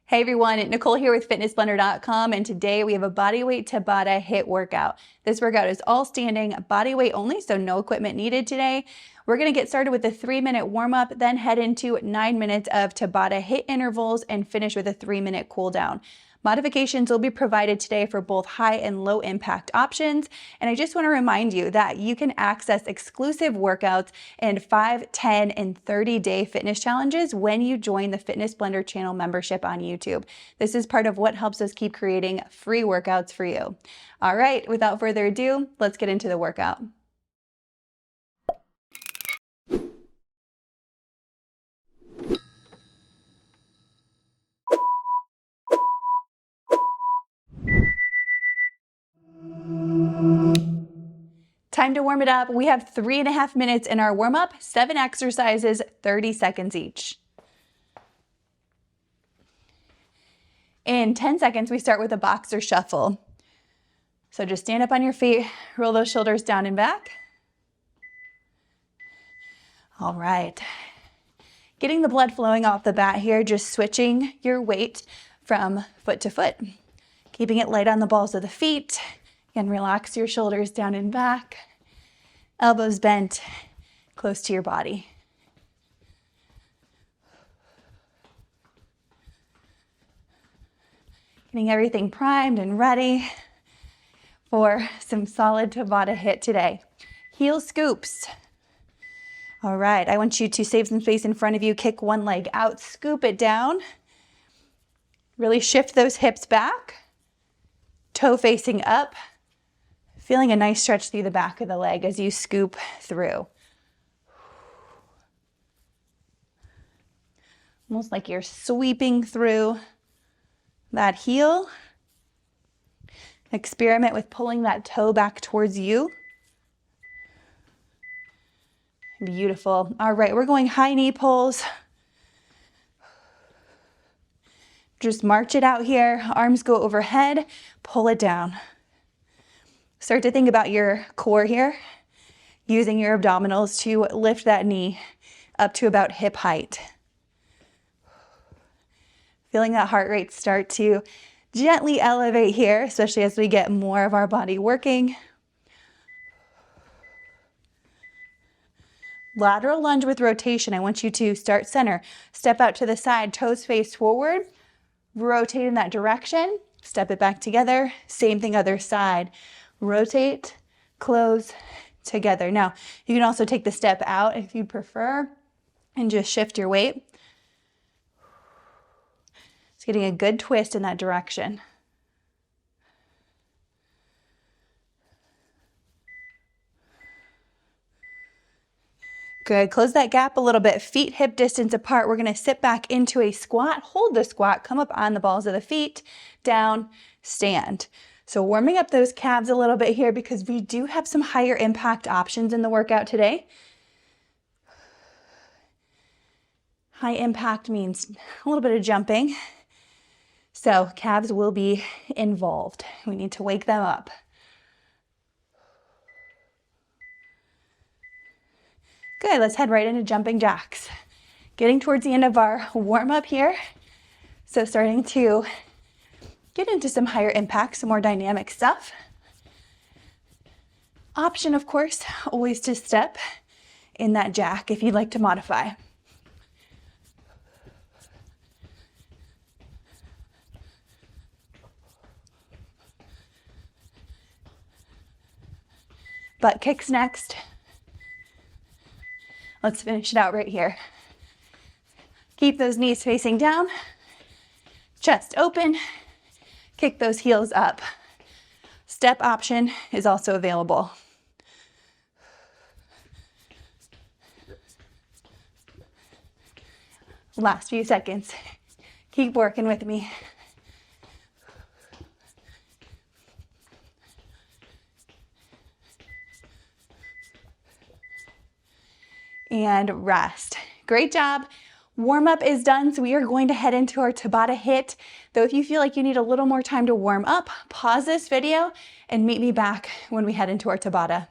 Hey everyone, Nicole here with fitnessblender.com, and today we have a bodyweight Tabata HIIT workout. This workout is all standing, bodyweight only, so no equipment needed today. We're gonna get started with a 3-minute warm-up, then head into 9 minutes of Tabata HIIT intervals and finish with a 3-minute cool down. Modifications will be provided today for both high and low impact options. And I just want to remind you that you can access exclusive workouts and 5, 10, and 30-day fitness challenges when you join the Fitness Blender channel membership on YouTube. This is part of what helps us keep creating free workouts for you. All right, without further ado, let's get into the workout. Time to warm it up. We have 3.5 minutes in our warm-up, 7 exercises, 30 seconds each. In 10 seconds, we start with a boxer shuffle. So just stand up on your feet, roll those shoulders down and back. All right. Getting the blood flowing off the bat here, just switching your weight from foot to foot. Keeping it light on the balls of the feet. Again, relax your shoulders down and back. Elbows bent, close to your body. Getting everything primed and ready for some solid Tabata HIIT today. Heel scoops. All right, I want you to save some space in front of you, kick one leg out, scoop it down. Really shift those hips back, toe facing up. Feeling a nice stretch through the back of the leg as you scoop through. Almost like you're sweeping through that heel. Experiment with pulling that toe back towards you. Beautiful. All right, we're going high knee pulls. Just march it out here. Arms go overhead, pull it down. Start to think about your core here, using your abdominals to lift that knee up to about hip height. Feeling that heart rate start to gently elevate here, especially as we get more of our body working. Lateral lunge with rotation. I want you to start center, step out to the side, toes face forward, rotate in that direction, step it back together, same thing other side. Rotate, close, together. Now, you can also take the step out if you prefer and just shift your weight. It's getting a good twist in that direction. Good, close that gap a little bit, feet hip distance apart. We're gonna sit back into a squat, hold the squat, come up on the balls of the feet, down, stand. So warming up those calves a little bit here because we do have some higher impact options in the workout today. High impact means a little bit of jumping. So calves will be involved. We need to wake them up. Good, let's head right into jumping jacks. Getting towards the end of our warm up here. So starting to get into some higher impact, some more dynamic stuff. Option, of course, always to step in that jack if you'd like to modify. Butt kicks next. Let's finish it out right here. Keep those knees facing down, chest open. Kick those heels up. Step option is also available. Last few seconds. Keep working with me. And rest. Great job. Warm up is done, so we are going to head into our Tabata HIIT. Though if you feel like you need a little more time to warm up, pause this video and meet me back when we head into our Tabata.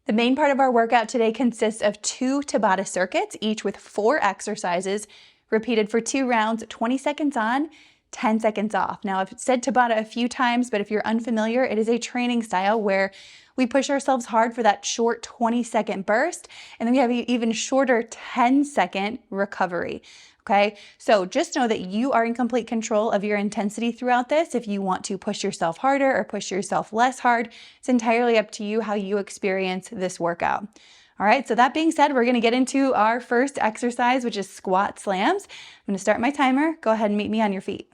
The main part of our workout today consists of 2 Tabata circuits, each with 4 exercises, repeated for 2 rounds, 20 seconds on, 10 seconds off. Now, I've said Tabata a few times, but if you're unfamiliar, it is a training style where we push ourselves hard for that short 20-second burst, and then we have an even shorter 10-second recovery. Okay, so just know that you are in complete control of your intensity throughout this. If you want to push yourself harder or push yourself less hard, it's entirely up to you how you experience this workout. All right, so that being said, we're gonna get into our first exercise, which is squat slams. I'm gonna start my timer. Go ahead and meet me on your feet.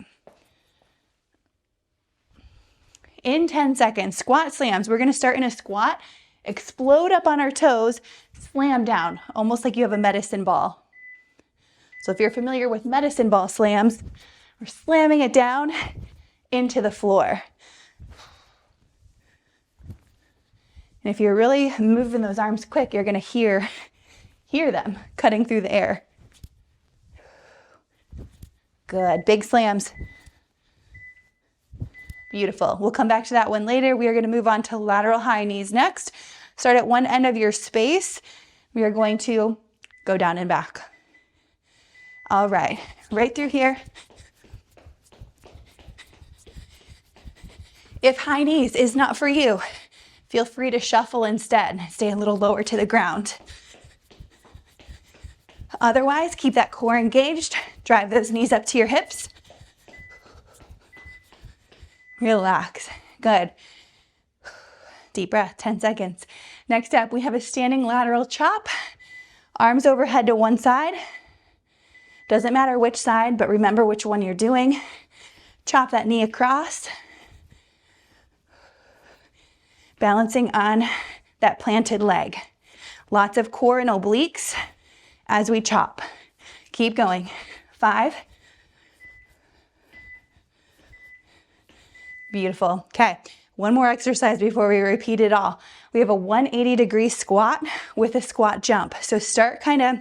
In 10 seconds, squat slams. We're gonna start in a squat, explode up on our toes, slam down, almost like you have a medicine ball. So if you're familiar with medicine ball slams, we're slamming it down into the floor. And if you're really moving those arms quick, you're gonna hear them cutting through the air. Good, big slams. Beautiful. We'll come back to that one later. We are gonna move on to lateral high knees next. Start at one end of your space. We are going to go down and back. All right, right through here. If high knees is not for you, feel free to shuffle instead. Stay a little lower to the ground. Otherwise, keep that core engaged. Drive those knees up to your hips. Relax. Good. Deep breath, 10 seconds. Next up, we have a standing lateral chop. Arms overhead to one side. Doesn't matter which side, but remember which one you're doing. Chop that knee across. Balancing on that planted leg. Lots of core and obliques as we chop. Keep going. 5. Beautiful. Okay, one more exercise before we repeat it all. We have a 180-degree squat with a squat jump. So start kind of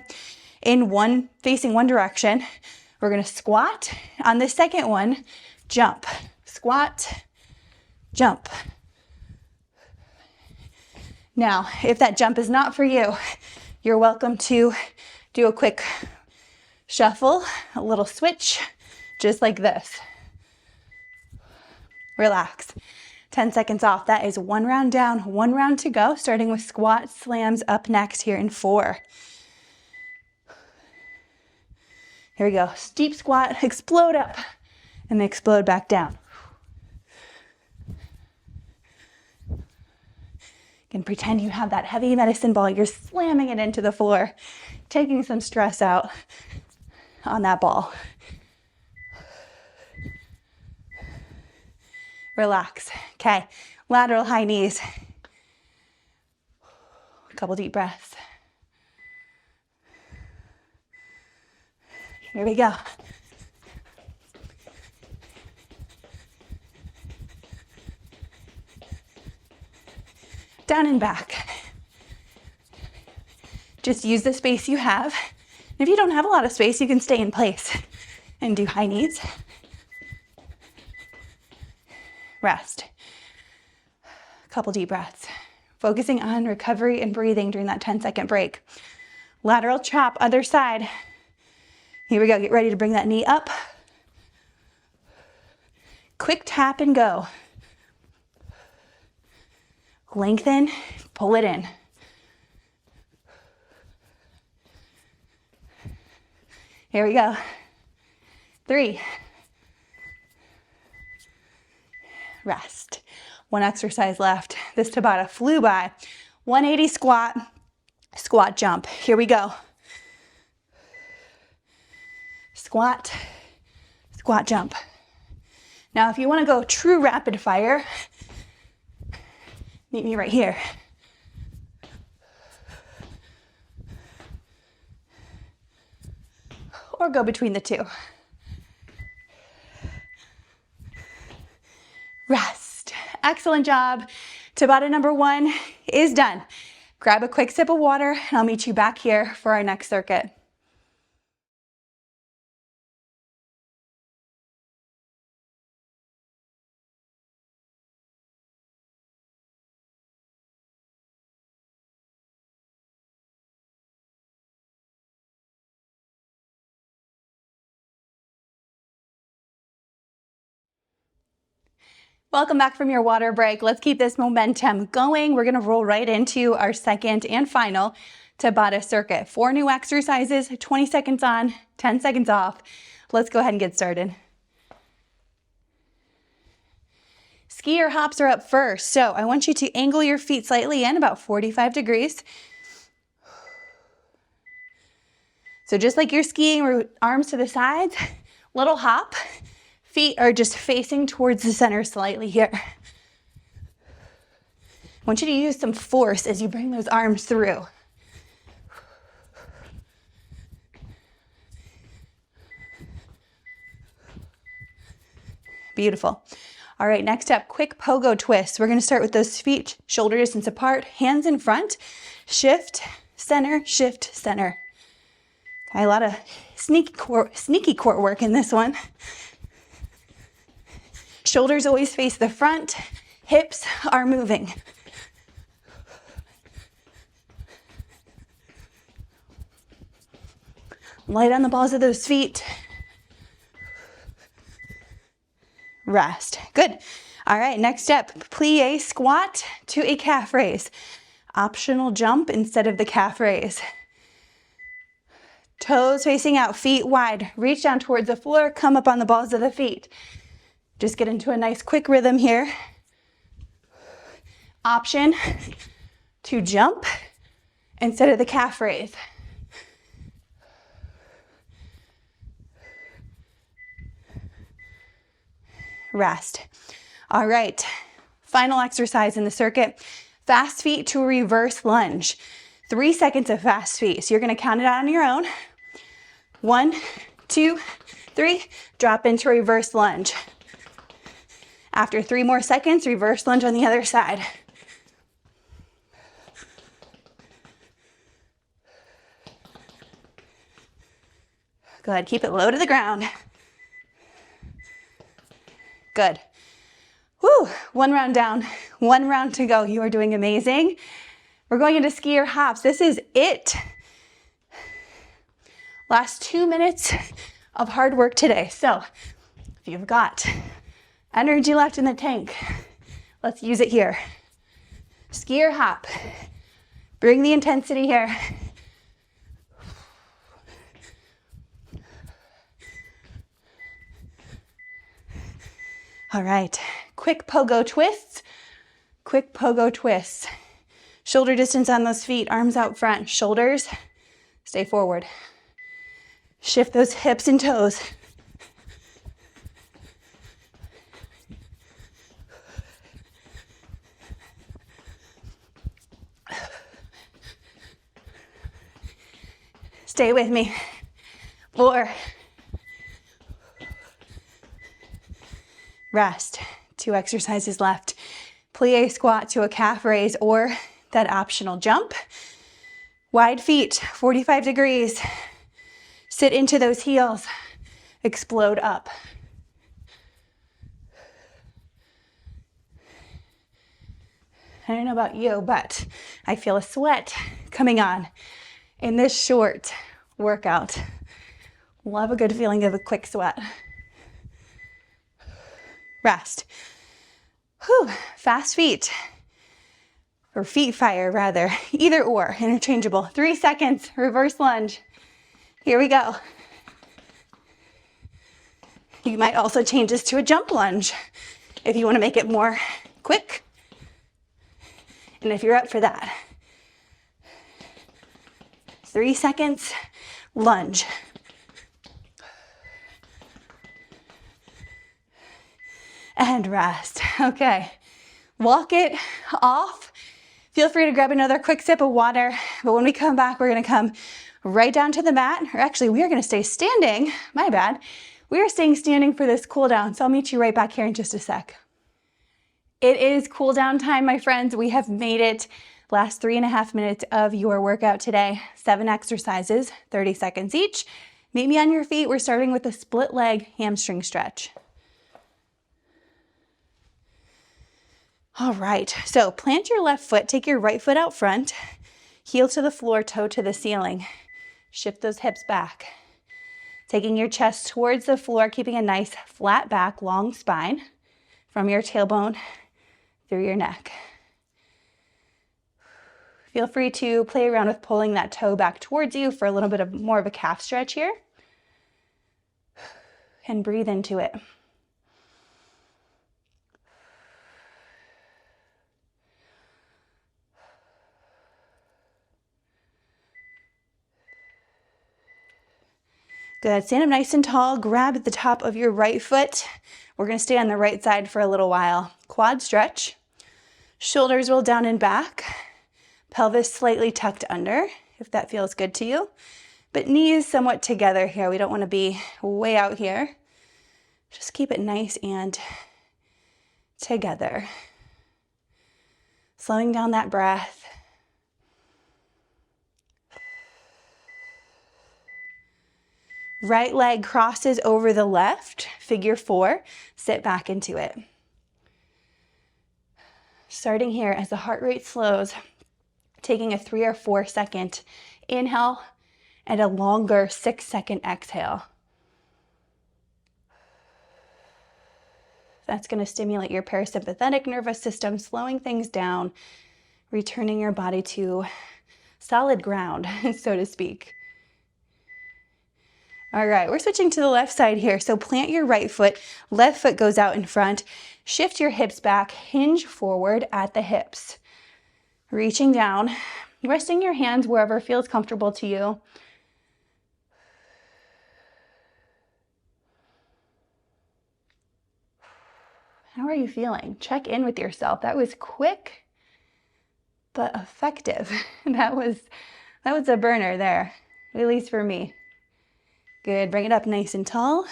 facing one direction. We're gonna squat. On the second one, jump. Squat, jump. Now, if that jump is not for you, you're welcome to do a quick shuffle, a little switch, just like this. Relax. 10 seconds off. That is one round down, one round to go, starting with squat slams up next here in 4. Here we go. Steep squat, explode up, and then explode back down. You can pretend you have that heavy medicine ball. You're slamming it into the floor, taking some stress out on that ball. Relax. Okay, lateral high knees. A couple deep breaths. Here we go. Down and back. Just use the space you have. If you don't have a lot of space, you can stay in place and do high knees. Rest. A couple deep breaths. Focusing on recovery and breathing during that 10-second break. Lateral chop, other side. Here we go. Get ready to bring that knee up. Quick tap and go. Lengthen, pull it in. Here we go. 3. Rest. One exercise left. This Tabata flew by. 180 squat, squat jump. Here we go. Squat, squat jump. Now, if you want to go true rapid fire, meet me right here. Or go between the two. Rest. Excellent job. Tabata number 1 is done. Grab a quick sip of water and I'll meet you back here for our next circuit. Welcome back from your water break. Let's keep this momentum going. We're gonna roll right into our second and final Tabata circuit. 4 new exercises, 20 seconds on, 10 seconds off. Let's go ahead and get started. Ski or hops are up first. So I want you to angle your feet slightly in, about 45 degrees. So just like you're skiing, arms to the sides, little hop. Feet are just facing towards the center slightly here. I want you to use some force as you bring those arms through. Beautiful. All right, next up, quick pogo twist. We're gonna start with those feet shoulder distance apart, hands in front, shift, center, shift, center. A lot of sneaky core work in this one. Shoulders always face the front, hips are moving. Light on the balls of those feet. Rest. Good. All right, next up, plie squat to a calf raise. Optional jump instead of the calf raise. Toes facing out, feet wide. Reach down towards the floor, come up on the balls of the feet. Just get into a nice quick rhythm here. Option to jump instead of the calf raise. Rest. All right, final exercise in the circuit. Fast feet to a reverse lunge. 3 seconds of fast feet. So you're gonna count it out on your own. 1, 2, 3, drop into reverse lunge. After 3 more seconds, reverse lunge on the other side. Good, keep it low to the ground. Good. Woo, 1 round down, 1 round to go. You are doing amazing. We're going into ski or hops. This is it. Last 2 minutes of hard work today. So if you've got energy left in the tank, let's use it here. Ski or hop. Bring the intensity here. All right, quick pogo twists. Quick pogo twists. Shoulder distance on those feet, arms out front, shoulders, stay forward. Shift those hips and toes. Stay with me. 4. Rest. 2 exercises left. Plie squat to a calf raise or that optional jump. Wide feet, 45 degrees. Sit into those heels. Explode up. I don't know about you, but I feel a sweat coming on in this short workout. Love a good feeling of a quick sweat. Rest. Whew. Fast feet. Or feet fire rather. Either or, interchangeable. 3 seconds, reverse lunge. Here we go. You might also change this to a jump lunge if you want to make it more quick. And if you're up for that. 3 seconds, lunge. And rest. Okay, walk it off. Feel free to grab another quick sip of water, but when we come back, we're gonna come right down to the mat, or actually we are gonna stay standing, my bad. We are staying standing for this cool down, so I'll meet you right back here in just a sec. It is cool down time, my friends. We have made it. Last 3.5 minutes of your workout today. 7 exercises, 30 seconds each. Meet me on your feet. We're starting with a split leg hamstring stretch. All right, so plant your left foot, take your right foot out front, heel to the floor, toe to the ceiling. Shift those hips back. Taking your chest towards the floor, keeping a nice flat back, long spine. from your tailbone through your neck. Feel free to play around with pulling that toe back towards you for a little bit of more of a calf stretch here. And breathe into it. Good. Stand up nice and tall. Grab at the top of your right foot. We're going to stay on the right side for a little while. Quad stretch. Shoulders roll down and back. Pelvis slightly tucked under, if that feels good to you. But knees somewhat together here. We don't want to be way out here. Just keep it nice and together. Slowing down that breath. Right leg crosses over the left, figure 4, sit back into it. Starting here as the heart rate slows, taking a 3 or 4 second inhale and a longer 6-second exhale. That's going to stimulate your parasympathetic nervous system, slowing things down, returning your body to solid ground, so to speak. All right, we're switching to the left side here. So plant your right foot, left foot goes out in front, shift your hips back, hinge forward at the hips. Reaching down, resting your hands wherever feels comfortable to you. How are you feeling? Check in with yourself. That was quick, but effective. That was a burner there, at least for me. Good, bring it up nice and tall.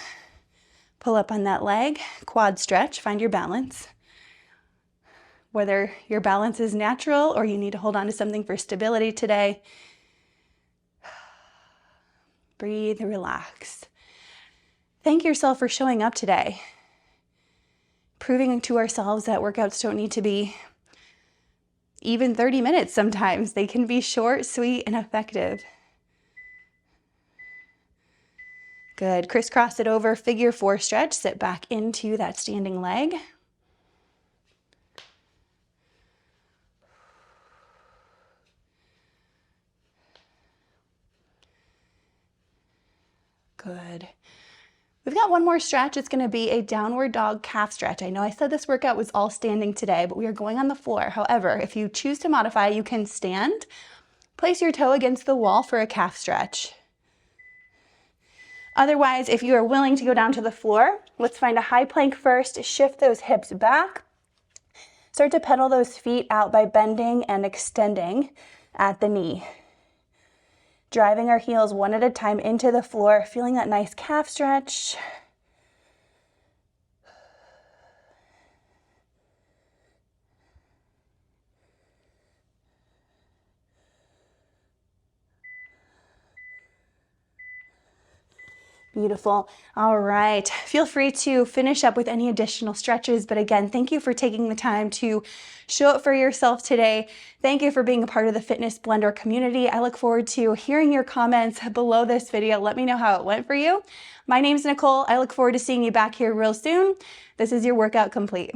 Pull up on that leg, quad stretch, find your balance. Whether your balance is natural or you need to hold on to something for stability today, breathe and relax. Thank yourself for showing up today. Proving to ourselves that workouts don't need to be even 30 minutes sometimes. They can be short, sweet, and effective. Good. Crisscross it over, figure 4 stretch. Sit back into that standing leg. Good. We've got one more stretch. It's going to be a downward dog calf stretch. I know I said this workout was all standing today, but we are going on the floor. However, if you choose to modify, you can stand. Place your toe against the wall for a calf stretch. Otherwise, if you are willing to go down to the floor, let's find a high plank first. Shift those hips back. Start to pedal those feet out by bending and extending at the knee. Driving our heels one at a time into the floor, feeling that nice calf stretch. Beautiful. All right. Feel free to finish up with any additional stretches. But again, thank you for taking the time to show up for yourself today. Thank you for being a part of the Fitness Blender community. I look forward to hearing your comments below this video. Let me know how it went for you. My name's Nicole. I look forward to seeing you back here real soon. This is your workout complete.